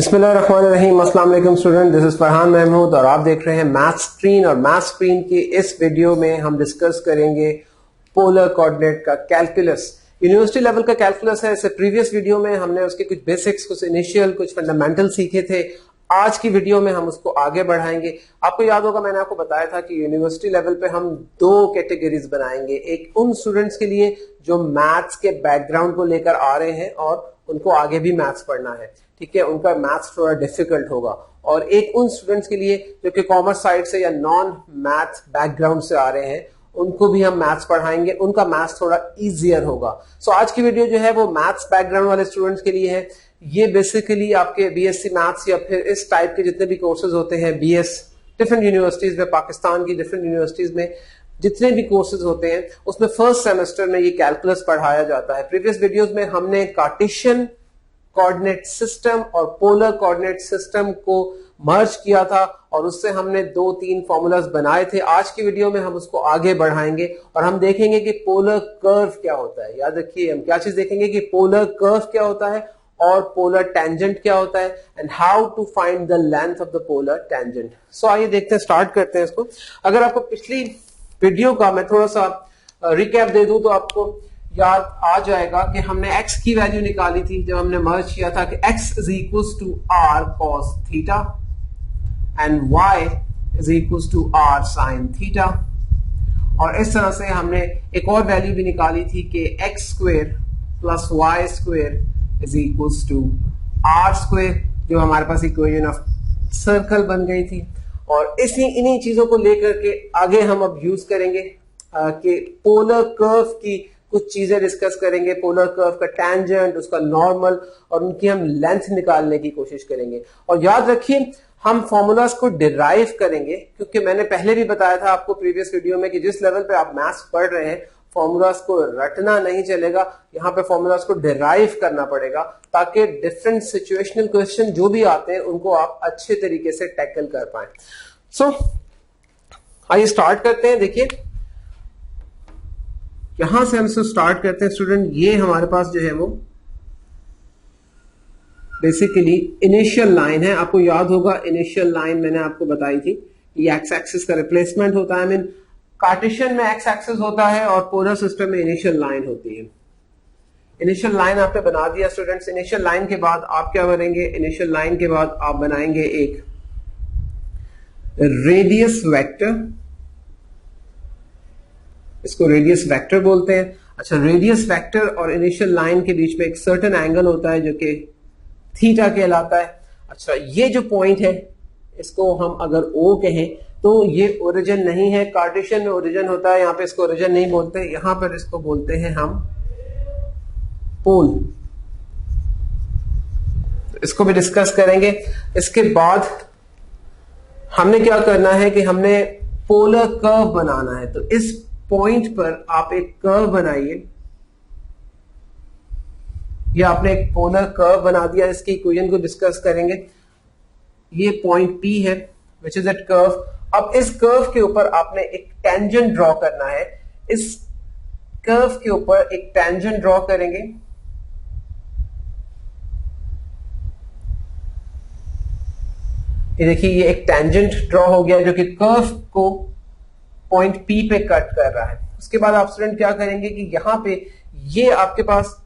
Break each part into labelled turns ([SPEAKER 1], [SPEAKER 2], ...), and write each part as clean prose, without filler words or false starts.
[SPEAKER 1] बिस्मिल्लाहिर्रहमानिर्रहीम। अस्सलाम वालेकुम student, this is Farhan Mahmood और आप देख रहे हैं मैथ स्क्रीन। और मैथ स्क्रीन की इस वीडियो में हम डिस्कस करेंगे पोलर कोऑर्डिनेट का कैलकुलस। यूनिवर्सिटी लेवल का कैलकुलस है। इससे प्रीवियस वीडियो में हमने उसके कुछ बेसिक्स, कुछ इनिशियल, कुछ फंडामेंटल सीखे थे। आज की वीडियो में हम उसको आगे बढ़ाएंगे। आपको याद होगा मैंने आपको बताया था कि यूनिवर्सिटी लेवल पे हम दो कैटेगरीज बनाएंगे। एक उन स्टूडेंट्स के लिए जो मैथ्स के बैकग्राउंड को लेकर आ रहे हैं और उनको आगे भी मैथ्स पढ़ना है, ठीक है, उनका मैथ्स थोड़ा डिफिकल्ट होगा। और एक उन स्टूडेंट्स के लिए जो कि कॉमर्स साइड से या नॉन मैथ बैकग्राउंड से आ रहे हैं, उनको भी हम मैथ्स पढ़ाएंगे, उनका मैथ्स थोड़ा इजियर होगा। सो आज की वीडियो जो है वो मैथ्स बैकग्राउंड वाले स्टूडेंट्स के लिए है। ये बेसिकली आपके बीएससी मैथ्स या फिर इस टाइप के जितने भी कोर्सेज होते हैं, बीएस डिफरेंट यूनिवर्सिटीज में, पाकिस्तान की डिफरेंट यूनिवर्सिटीज में जितने भी कोर्सेज होते हैं उसमें फर्स्ट सेमेस्टर में ये कैलकुलस पढ़ाया जाता है। प्रीवियस वीडियोस में हमने कार्टेशियन कोऑर्डिनेट सिस्टम और पोलर कोऑर्डिनेट सिस्टम को मर्ज किया था और उससे हमने 2-3 फॉर्मूलाज बनाए थे। आज की वीडियो में हम उसको आगे बढ़ाएंगे और हम देखेंगे कि पोलर कर्व क्या होता है। याद रखिए, हम क्या चीज देखेंगे कि पोलर कर्व क्या होता है और पोलर टेंजेंट क्या होता है and how to find the length of the polar tangent. So आइए देखते हैं, स्टार्ट करते हैं इसको। अगर आपको पिछली वीडियो का मैं थोड़ा सा रिकैप दे दूं तो आपको याद आ जाएगा कि हमने x की वैल्यू निकाली थी जब हमने मर्ज किया था कि x is equals to r cos theta and y is equals to r sin theta. और इस तरह से हमने एक और वैल्यू भी निकाली थी कि x square plus y square is equals to r square, जो हमारे पास इक्वेशन ऑफ सर्कल बन गई थी। और इन्हीं चीजों को लेकर के आगे हम अब यूज करेंगे कि पोलर कर्व की कुछ चीजें डिस्कस करेंगे। पोलर कर्व का टेंजेंट, उसका नॉर्मल और उनकी हम लेंथ निकालने की कोशिश करेंगे। और याद रखिए, हम फॉर्मूलाज को डिराइव करेंगे, क्योंकि मैंने पहले भी बताया था आपको प्रीवियस वीडियो में कि जिस लेवल पे आप मैथ्स पढ़ रहे हैं, फॉर्मूलाज को रटना नहीं चलेगा। यहाँ पे फॉर्मूलाज को डिराइव करना पड़ेगा ताकि डिफरेंट सिचुएशनल क्वेश्चन जो भी आते हैं उनको आप अच्छे तरीके से टैकल कर पाए। सो आइए स्टार्ट करते हैं। देखिए, यहां से हम स्टार्ट करते हैं स्टूडेंट। ये हमारे पास जो है वो बेसिकली इनिशियल लाइन है। आपको याद होगा इनिशियल लाइन मैंने आपको बताई थी, ये एक्स एक्सिस का रिप्लेसमेंट होता है। मीन कार्टेशियन में एक्स एक्सिस होता है और पोलर सिस्टम में इनिशियल लाइन होती है। इनिशियल लाइन आपने बना दिया स्टूडेंट्स। इनिशियल लाइन के बाद आप क्या करेंगे? इनिशियल लाइन के बाद आप बनाएंगे एक रेडियस वेक्टर, इसको रेडियस वेक्टर बोलते हैं। अच्छा, रेडियस वेक्टर और इनिशियल लाइन के बीच में एक सर्टेन एंगल होता है जो कि थीटा कहलाता है। अच्छा, ये जो पॉइंट है इसको हम अगर O कहें तो ये ओरिजिन नहीं है। कार्टेशियन में ओरिजिन होता है, यहाँ पे इसको ओरिजिन नहीं बोलते, यहां पर इसको बोलते हैं हम पोल। इसको भी डिस्कस करेंगे। इसके बाद हमने क्या करना है कि हमने पोलर कर्व बनाना है। तो इस पॉइंट पर आप एक कर्व बनाइए। ये आपने एक पोलर कर्व बना दिया। इसकी इक्वेशन को डिस्कस करेंगे। ये पॉइंट P है विच इज दैट कर्व। अब इस कर्व के ऊपर आपने एक टेंजेंट ड्रॉ करना है। इस कर्व के ऊपर एक टेंजेंट ड्रॉ करेंगे। ये देखिए, ये एक टेंजेंट ड्रॉ हो गया जो कि कर्व को पॉइंट P पे कट कर रहा है। उसके बाद आप स्टूडेंट क्या करेंगे कि यहां पे ये आपके पास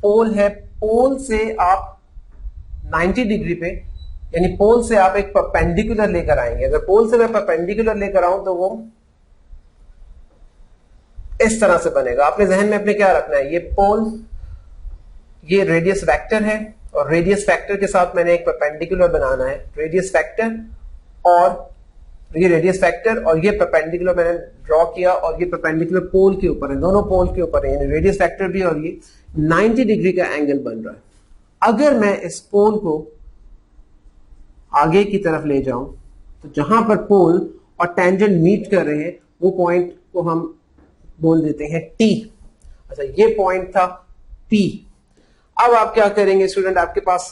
[SPEAKER 1] पोल है। पोल से आप 90 डिग्री पे, यानी पोल से आप एक परपेंडिकुलर लेकर आएंगे। अगर पोल से मैं परपेंडिकुलर लेकर आऊं तो वो इस तरह से बनेगा। आपने जहन में अपने क्या रखना है, ये पोल, ये रेडियस वेक्टर है और रेडियस वेक्टर के साथ मैंने एक परपेंडिकुलर बनाना है। रेडियस वेक्टर और ये रेडियस वेक्टर और ये परपेंडिकुलर मैंने ड्रॉ किया और ये परपेंडिकुलर पोल के ऊपर है, दोनों पोल के ऊपर है, यानी रेडियस वेक्टर भी और ये 90 डिग्री का एंगल बन रहा है। अगर मैं इस पोल को आगे की तरफ ले जाऊं तो जहां पर पोल और टेंजेंट मीट कर रहे हैं वो पॉइंट को हम बोल देते हैं T। अच्छा, ये पॉइंट था P। अब आप क्या करेंगे स्टूडेंट, आपके पास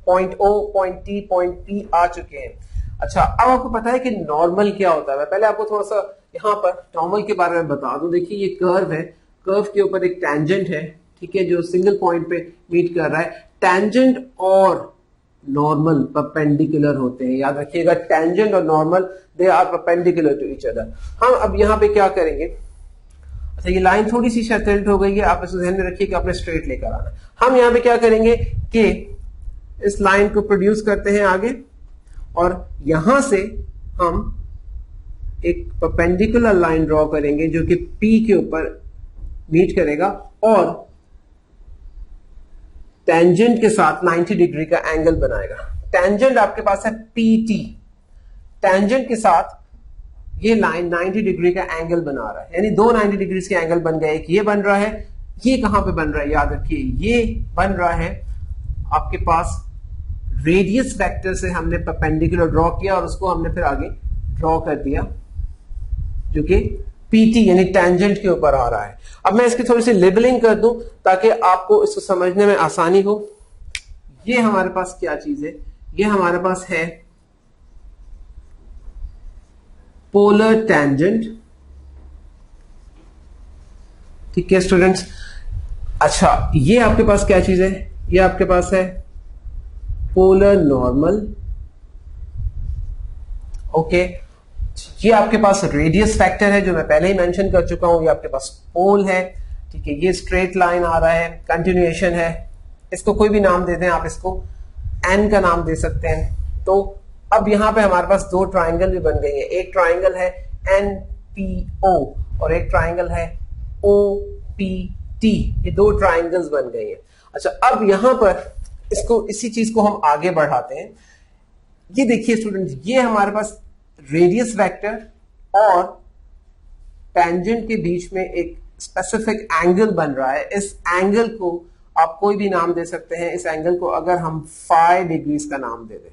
[SPEAKER 1] point O, point T, point P आ चुके हैं। अच्छा, अब आपको पता है कि नॉर्मल क्या होता है। मैं पहले आपको थोड़ा सा यहां पर नॉर्मल के बारे में बता दूं। देखिए, ये कर्व है, कर्व के ऊपर एक टेंजेंट है, ठीक है, जो सिंगल पॉइंट पे मीट कर रहा है। टेंजेंट और नॉर्मल परपेंडिकुलर होते हैं। याद रखिएगा, टेंजेंट और normal they are perpendicular to each other. हम अब यहां पे क्या करेंगे, अच्छा ये लाइन थोड़ी सी टिल्ट हो गई है, आप इसे ध्यान में रखिए कि आपने स्ट्रेट लेकर आना। हम यहां पे क्या करेंगे कि इस लाइन को प्रोड्यूस करते हैं आगे, और यहां से हम एक परपेंडिकुलर लाइन ड्रॉ करेंगे जो कि P के ऊपर मीट करेगा और टेंजेंट के साथ 90 डिग्री का एंगल बनाएगा। टेंजेंट आपके पास है PT, टेंजेंट के साथ ये लाइन 90 डिग्री का एंगल बना रहा है, यानी दो 90 डिग्री के एंगल बन गए। एक ये बन रहा है, ये कहां पे बन रहा है, याद रखिए ये बन रहा है आपके पास रेडियस वेक्टर से हमने परपेंडिकुलर ड्रॉ किया और उसको हमने फिर आगे ड्रॉ कर दिया जो कि PT यानी टेंजेंट के ऊपर आ रहा है। अब मैं इसकी थोड़ी सी लेबलिंग कर दूं ताकि आपको इसको समझने में आसानी हो। ये हमारे पास क्या चीज है, ये हमारे पास है पोलर टेंजेंट, ठीक है स्टूडेंट्स। अच्छा ये आपके पास क्या चीज है, ये आपके पास है पोलर नॉर्मल, ओके। ये आपके पास रेडियस फैक्टर है जो मैं पहले ही मेंशन कर चुका हूं, ये आपके पास पोल है, ठीक है। ये स्ट्रेट लाइन आ रहा है, कंटिन्यूएशन है, इसको कोई भी नाम दे दें, आप इसको एन का नाम दे सकते हैं। तो अब यहां पे हमारे पास दो ट्राइंगल भी बन गई है, एक ट्राइंगल है NPO और एक ट्राइंगल है OPT, ये दो ट्राइंगल्स बन गई है। अच्छा अब यहां पर इसको इसी चीज को हम आगे बढ़ाते हैं। ये देखिए स्टूडेंट, ये हमारे पास रेडियस वेक्टर और टेंजेंट के बीच में एक स्पेसिफिक एंगल बन रहा है। इस एंगल को आप कोई भी नाम दे सकते हैं। इस एंगल को अगर हम 5 डिग्रीज का नाम दे दें,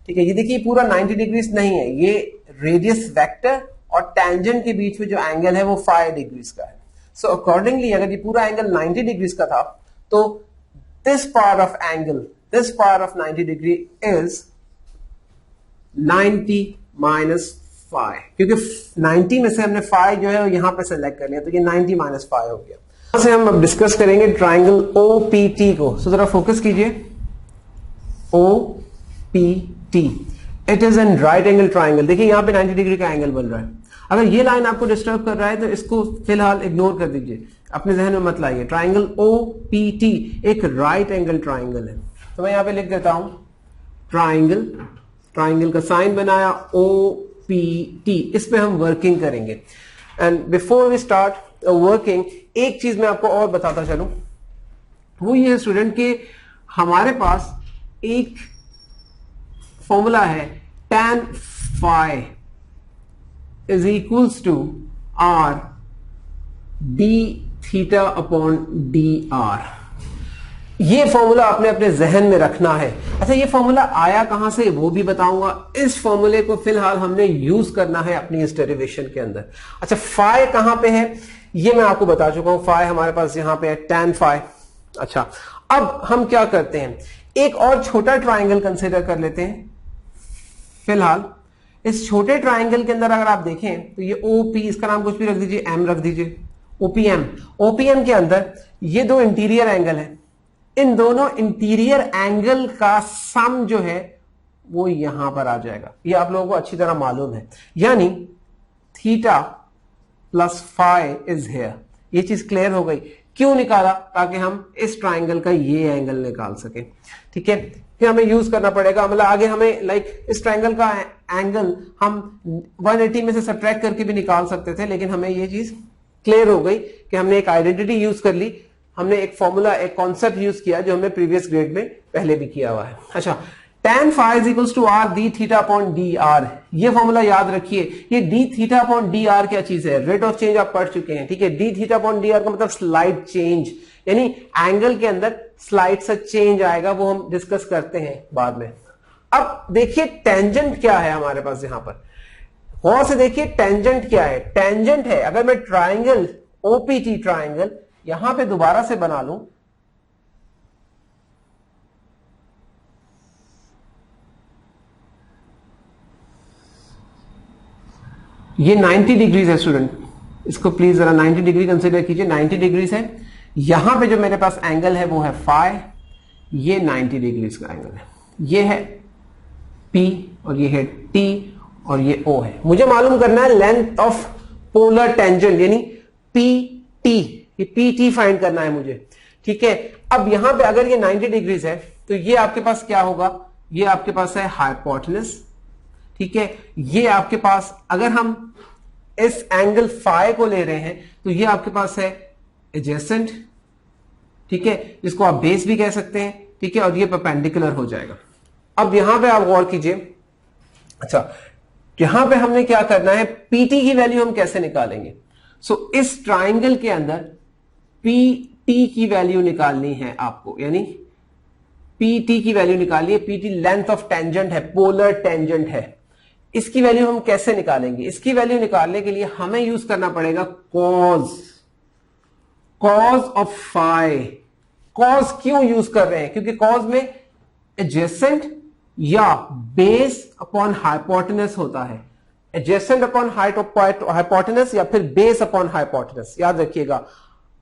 [SPEAKER 1] ठीक है। ये देखिए पूरा 90 डिग्रीज नहीं है, ये रेडियस वेक्टर और टेंजेंट के बीच में जो एंगल है वो 5 डिग्रीज का है। सो अकॉर्डिंगली अगर ये पूरा एंगल 90 डिग्रीज का था तो this part of angle, this part of 90 degree is 90 minus 5, क्योंकि 90 में से हमने 5 जो है यहां पे सेलेक्ट कर लिया, तो ये 90 माइनस 5 हो गया। यहां से हम अब डिस्कस करेंगे ट्राइंगल OPT को। सो जरा फोकस कीजिए, OPT it is an right angle triangle. देखिए यहां पे 90 डिग्री का एंगल बन रहा है। अगर ये लाइन आपको डिस्टर्ब कर रहा है तो इसको फिलहाल इग्नोर कर दीजिए, अपने जहन में मत लाइए। ट्राइंगल OPT एक राइट एंगल ट्राइंगल है, तो मैं यहां पे लिख देता हूं ट्राइंगल, ट्राइंगल का साइन बनाया OPT, इस पे हम वर्किंग करेंगे। And before we start working एक चीज मैं आपको और बताता चलूं, वो ये है स्टूडेंट कि हमारे पास एक फॉर्मूला है tan phi is equals to r d theta upon dr। ये फॉर्मूला आपने अपने जहन में रखना है। अच्छा ये फॉर्मूला आया कहां से वो भी बताऊंगा। इस फॉर्मूले को फिलहाल हमने यूज करना है अपनी इस डेरिवेशन के अंदर। अच्छा फाई कहां पे है ये मैं आपको बता चुका हूं, फाई हमारे पास यहां पे है tan phi। अच्छा अब हम क्या करते हैं, एक और छोटा ट्राइंगल कंसिडर कर लेते हैं। फिलहाल इस छोटे ट्राइंगल के अंदर अगर आप देखें तो ये OP, इसका नाम कुछ भी रख दीजिए, M रख दीजिए, OPM के अंदर ये दो इंटीरियर एंगल है। इन दोनों इंटीरियर एंगल का सम जो है वो यहां पर आ जाएगा, ये आप लोगों को अच्छी तरह मालूम है। यानी theta plus phi is here. ये चीज क्लियर हो गई। क्यों निकाला, ताकि हम इस ट्राइंगल का ये एंगल निकाल सके, ठीक है। फिर हमें यूज करना पड़ेगा, मतलब आगे हमें इस ट्राइंगल का एंगल हम 180 में से सब्ट्रैक्ट करके भी निकाल सकते थे, लेकिन हमें ये चीज क्लियर हो गई कि हमने एक आइडेंटिटी यूज कर ली, हमने एक फॉर्मूला, एक कॉन्सेप्ट यूज किया जो हमने प्रीवियस ग्रेड में पहले भी किया हुआ है। अच्छा tan phi is equals to r d theta upon dr, ये फॉर्मूला याद रखिए। ये d थीटा अपॉन dr क्या चीज है, रेट ऑफ चेंज आप पढ़ चुके हैं, ठीक है। d थीटा अपॉन dr का मतलब स्लाइड चेंज, यानी एंगल के अंदर स्लाइड सा चेंज आएगा, वो हम डिस्कस करते हैं बाद में। अब देखिए टेंजेंट क्या है हमारे पास यहां पर, गौर से देखिए टेंजेंट क्या है। टेंजेंट है, अगर मैं ट्राइंगल OPT ट्राइंगल यहां पे दोबारा से बना लूं, ये 90 डिग्रीज है स्टूडेंट, इसको प्लीज जरा 90 डिग्री कंसीडर कीजिए। 90 डिग्रीज है, यहां पे जो मेरे पास एंगल है वो है फाई, ये 90 डिग्रीज का एंगल है, ये है P और ये है T और ये O है। मुझे मालूम करना है लेंथ ऑफ पोलर टेंजेंट यानी PT, ये PT फाइंड करना है मुझे, ठीक है। अब यहां पे अगर ये 90 डिग्रीज है तो ये आपके पास क्या होगा, ये आपके पास है हाइपोटेनस, ठीक है। ये आपके पास अगर हम इस एंगल फाई को ले रहे हैं तो ये आपके पास है एडजेसेंट, ठीक है, जिसको आप बेस भी कह सकते हैं, ठीक है, और ये परपेंडिकुलर हो जाएगा। अब यहां पे आप गौर कीजिए, अच्छा यहां पे हमने क्या करना है, पीटी की वैल्यू हम कैसे निकालेंगे। सो इस ट्राइंगल के अंदर पीटी की वैल्यू निकालनी है आपको, यानी पीटी की वैल्यू निकालनी है। पीटी लेंथ ऑफ टेंजेंट है, पोलर टेंजेंट है। इसकी वैल्यू हम कैसे निकालेंगे, इसकी वैल्यू निकालने के लिए हमें यूज करना पड़ेगा कॉज ऑफ फाई। कॉज क्यों यूज कर रहे हैं, क्योंकि कॉज में एडजेसेंट या बेस अपॉन हाइपोटेनस होता है, एडजेसेंट अपॉन हाइपोटेनस या फिर बेस अपॉन हाइपोटेनस, याद रखिएगा।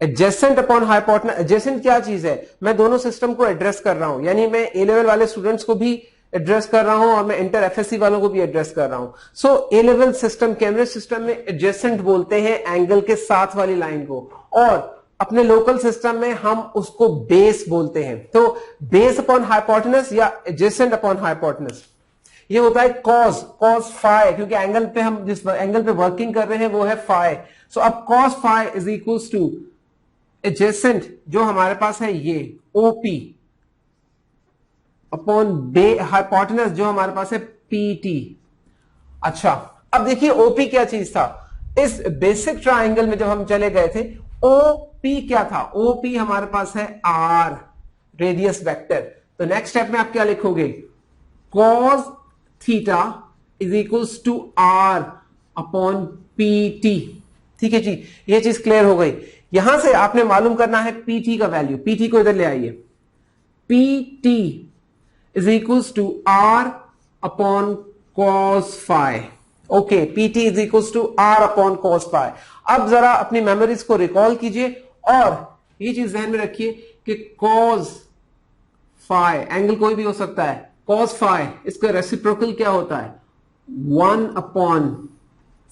[SPEAKER 1] एडजेसेंट अपॉन हाइपोटेनस, एडजेसेंट क्या चीज है, मैं दोनों सिस्टम को एड्रेस कर रहा हूं, यानी मैं ए लेवल वाले स्टूडेंट्स को भी एड्रेस कर रहा हूं और मैं इंटर एफएससी वालों को भी एड्रेस कर रहा हूं। सो ए लेवल सिस्टम, कैमरे सिस्टम में एडजेसेंट बोलते हैं एंगल के साथ वाली लाइन को, और अपने लोकल सिस्टम में हम उसको बेस बोलते हैं। तो बेस अपॉन हाइपोटेनस या एडजेसेंट अपॉन हाइपोटेनस, ये होता है कॉज फाई, क्योंकि एंगल पे हम जिस एंगल पे वर्किंग कर रहे हैं वो है फाई। सो अब cos phi is equals to adjacent जो हमारे पास है ये ओपी अपॉन हाइपोटेनस जो हमारे पास है पीटी। अच्छा अब देखिए ओपी क्या चीज था, इस बेसिक ट्राइंगल में जब हम चले गए थे ओपी क्या था, ओपी हमारे पास है आर रेडियस वेक्टर। तो नेक्स्ट स्टेप में आप क्या लिखोगे, cos theta is equals to R upon PT, ठीक है जी, ये चीज क्लियर हो गई। यहां से आपने मालूम करना है पीटी का वैल्यू, पीटी को इधर ले आइए, PT is equals to R upon cos phi. Okay, PT is equals to R upon cos phi. अब जरा अपनी मेमोरीज को रिकॉल कीजिए और ये चीज ध्यान में रखिए कि कॉस फाई एंगल कोई भी हो सकता है, कॉस फाई इसका रेसिप्रोकल क्या होता है, 1 अपॉन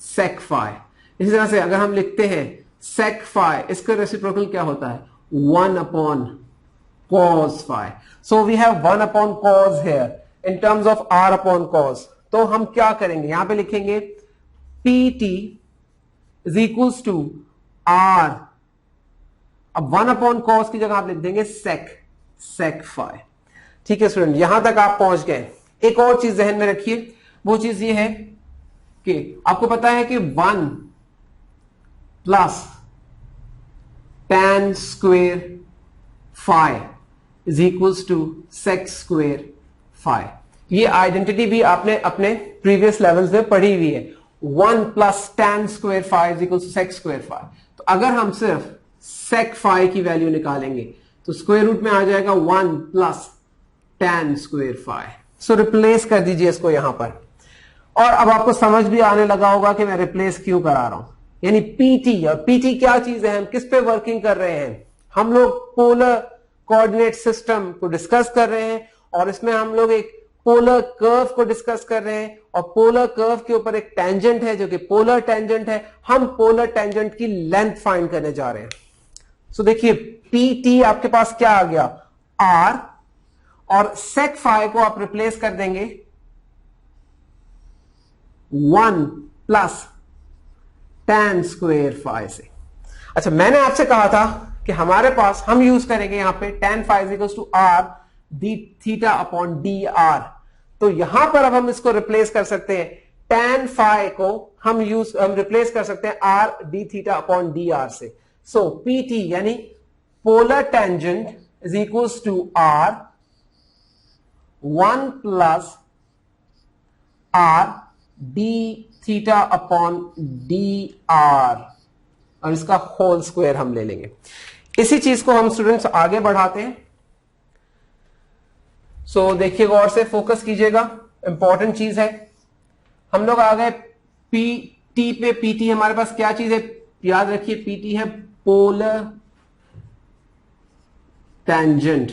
[SPEAKER 1] सेक फाई। इसी तरह से अगर हम लिखते हैं सेक फाई, इसका रेसिप्रोकल क्या होता है, 1 upon cos phi. So we have 1 upon cos here in terms of r upon cos. तो हम क्या करेंगे, यहां पे लिखेंगे pt is equals to r, अब 1 upon cos की जगह आप लिख देंगे sec phi। ठीक है स्टूडेंट, यहां तक आप पहुंच गए। एक और चीज जहन में रखिए, वो चीज ये है कि आपको पता है कि 1 plus tan square phi is equals to sec square phi. ये आइडेंटिटी भी आपने अपने प्रीवियस लेवल्स में पढ़ी हुई है, 1 plus tan square phi is equals to sec square phi. तो अगर हम सिर्फ सेक फाई की वैल्यू निकालेंगे तो स्क्वायर रूट में आ जाएगा 1 plus tan square phi. So replace कर दीजिए इसको यहां पर, और अब आपको समझ भी आने लगा होगा कि मैं रिप्लेस क्यों करा रहा हूं। यानी पीटी, और पीटी क्या चीज है, हम किस पे वर्किंग कर रहे हैं, हम लोग पोलर कोऑर्डिनेट सिस्टम को डिस्कस कर रहे हैं, और इसमें हम लोग एक पोलर कर्व को डिस्कस कर रहे हैं, और पोलर कर्व के ऊपर एक टेंजेंट है जो कि पोलर टेंजेंट है। हम पोलर टेंजेंट की लेंथ फाइंड करने जा रहे हैं। सो देखिए पीटी आपके पास क्या आ गया, आर, और सेक फाई को आप रिप्लेस कर देंगे 1 प्लस tan स्क्वेयर फाई से। अच्छा मैंने आपसे कहा था कि हमारे पास हम यूज करेंगे यहां पे tan phi is equals to r d theta upon D are. तो यहां पर अब हम इसको रिप्लेस कर सकते हैं, tan phi को हम रिप्लेस कर सकते हैं r d theta upon D R से। सो pt यानी polar tangent is equals to r 1 plus r d theta upon D R, और इसका होल स्क्वायर हम ले लेंगे। इसी चीज को हम स्टूडेंट्स आगे बढ़ाते हैं। सो देखिएगा और से फोकस कीजिएगा, इंपॉर्टेंट चीज है। हम लोग आ गए पीटी पे। पीटी हमारे पास क्या चीज है, याद रखिए पीटी है पोलर टेंजेंट,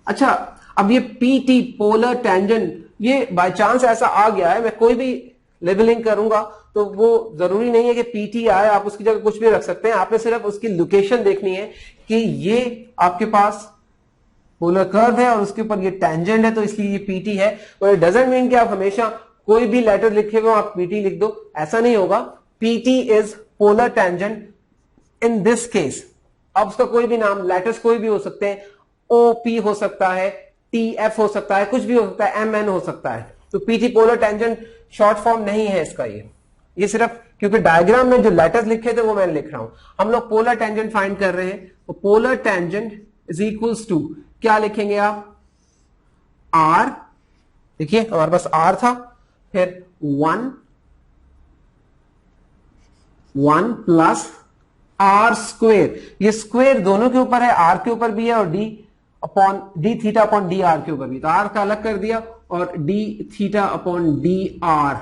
[SPEAKER 1] अच्छा, अब ये PT पोलर टेंजेंट, ये बाय चांस ऐसा आ गया है, मैं कोई भी लेबलिंग करूंगा तो वो जरूरी नहीं है कि PT आए, आप उसकी जगह कुछ भी रख सकते हैं। आपने सिर्फ उसकी लोकेशन देखनी है कि ये आपके पास पोलर कर्व है और उसके ऊपर ये टेंजेंट है, तो इसलिए ये PT है। और इट डजंट मीन कि आप हमेशा कोई भी लेटर लिखे हुए आप PT लिख दो, ऐसा नहीं होगा। PT is polar tangent in this case. अब उसका कोई भी नाम, लेटर्स कोई भी हो सकते हैं, OP हो सकता है, TF हो सकता है, कुछ भी हो सकता है, MN हो सकता है। तो PT polar tangent short form नहीं है इसका। ये सिर्फ क्योंकि डायग्राम में जो लेटर्स लिखे थे वो मैं लिख रहा हूं। हम लोग पोलर टेंजेंट फाइंड कर रहे हैं, तो polar tangent is equals to क्या लिखेंगे आप? R, देखिए हमारे पास R था, फिर 1 प्लस R स्क्वेयर, ये स्क्वेयर दोनों के ऊपर है, R के ऊपर भी है और D theta upon D are के ऊपर भी। तो R का अलग कर दिया और D theta upon D R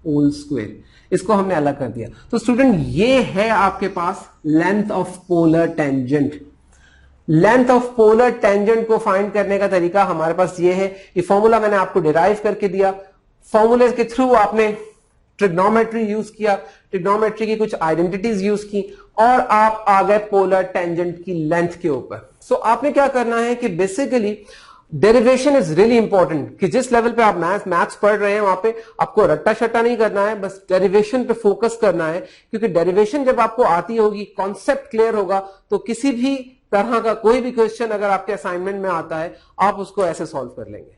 [SPEAKER 1] whole square, इसको हमने अलग कर दिया। तो स्टूडेंट ये है आपके पास length of polar tangent. Length of polar tangent को फाइंड करने का तरीका हमारे पास ये है। ये फॉर्मूला मैंने आपको डिराइव करके दिया, फॉर्मूले के थ्रू आपने ट्रिग्नोमेट्री यूज किया, ट्रिग्नोमेट्री की कुछ आइडेंटिटीज यूज की और आप आ गए पोलर टेंजेंट की लेंथ के ऊपर। सो आपने क्या करना है कि basically derivation is really important, कि जिस लेवल पे आप मैथ्स पढ़ रहे हैं वहां पे आपको रट्टा शट्टा नहीं करना है, बस डेरिवेशन पे फोकस करना है। क्योंकि डेरिवेशन जब आपको आती होगी, कॉन्सेप्ट क्लियर होगा, तो किसी भी तरह का कोई भी क्वेश्चन अगर आपके असाइनमेंट में आता है आप उसको ऐसे सॉल्व कर लेंगे।